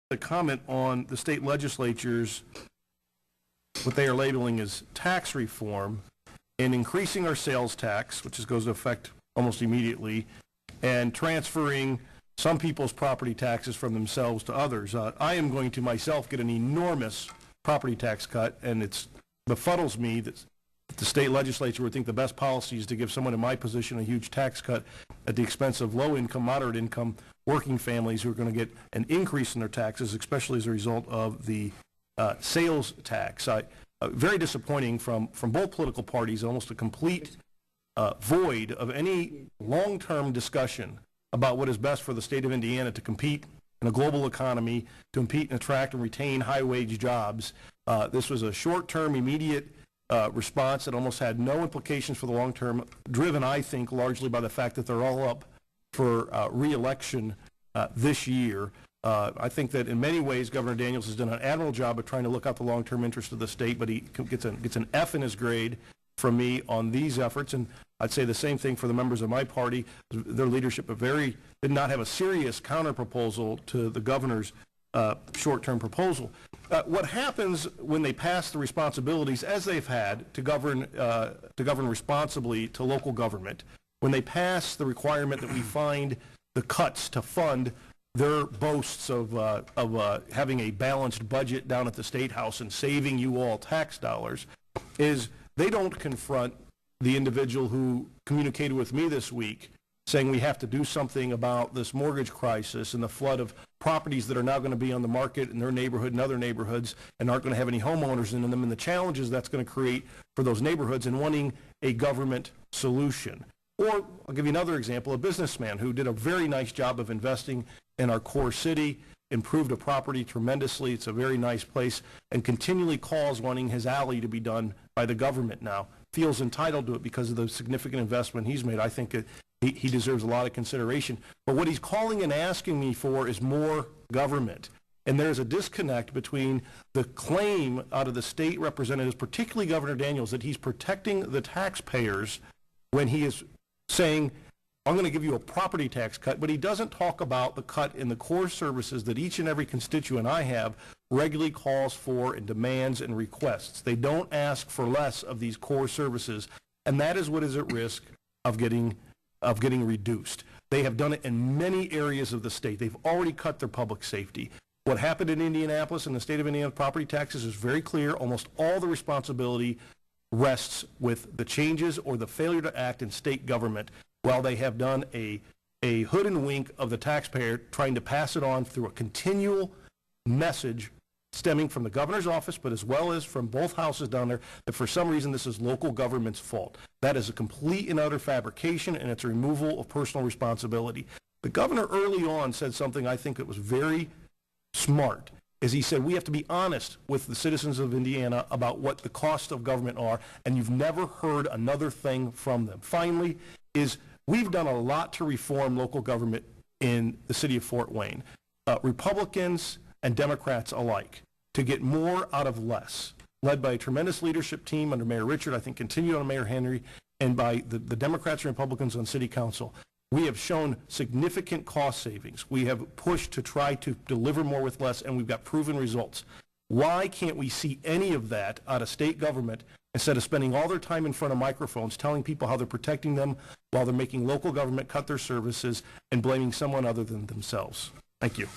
to comment on the state legislatures, what they are labeling as tax reform, and increasing our sales tax, which goes into effect almost immediately, and transferring some people's property taxes from themselves to others. I am going to myself get an enormous property tax cut, and it befuddles me that the state legislature would think the best policy is to give someone in my position a huge tax cut at the expense of low-income, moderate-income working families who are going to get an increase in their taxes, especially as a result of the sales tax. Very disappointing from both political parties, almost a complete void of any long-term discussion about what is best for the state of Indiana to compete in a global economy, to compete and attract and retain high-wage jobs. This was a short-term, immediate response that almost had no implications for the long term, driven, I think, largely by the fact that they're all up for re-election this year. I think that in many ways Governor Daniels has done an admirable job of trying to look out the long-term interest of the state, but he gets an F in his grade from me on these efforts, and I'd say the same thing for the members of my party. Their leadership did not have a serious counter-proposal to the governor's short-term proposal. What happens when they pass the responsibilities, as they've had, to govern responsibly to local government, when they pass the requirement that we find the cuts to fund their boasts of having a balanced budget down at the State House and saving you all tax dollars, is they don't confront the individual who communicated with me this week saying we have to do something about this mortgage crisis and the flood of properties that are now going to be on the market in their neighborhood and other neighborhoods and aren't going to have any homeowners in them, and the challenges that's going to create for those neighborhoods, and wanting a government solution. Or I'll give you another example, a businessman who did a very nice job of investing in our core city, improved a property tremendously. It's a very nice place, and continually calls wanting his alley to be done by the government now. Feels entitled to it because of the significant investment he's made. I think he deserves a lot of consideration. But what he's calling and asking me for is more government. And there's a disconnect between the claim out of the state representatives, particularly Governor Daniels, that he's protecting the taxpayers when he is saying, I'm going to give you a property tax cut, but he doesn't talk about the cut in the core services that each and every constituent I have regularly calls for and demands and requests. They don't ask for less of these core services, and that is what is at risk of getting reduced. They have done it in many areas of the state. They've already cut their public safety. What happened in Indianapolis and the state of Indiana property taxes is very clear. Almost all the responsibility rests with the changes or the failure to act in state government, while they have done a hood and wink of the taxpayer, trying to pass it on through a continual message stemming from the governor's office, but as well as from both houses down there, that for some reason this is local government's fault. That is a complete and utter fabrication, and it's a removal of personal responsibility. The governor early on said something I think that was very smart, as he said, we have to be honest with the citizens of Indiana about what the costs of government are, and you've never heard another thing from them. Finally, we've done a lot to reform local government in the city of Fort Wayne, Republicans and Democrats alike, to get more out of less, led by a tremendous leadership team under Mayor Richard, I think continued on Mayor Henry, and by the Democrats and Republicans on city council. We have shown significant cost savings. We have pushed to try to deliver more with less, and we've got proven results. Why can't we see any of that out of state government instead of spending all their time in front of microphones telling people how they're protecting them while they're making local government cut their services and blaming someone other than themselves? Thank you.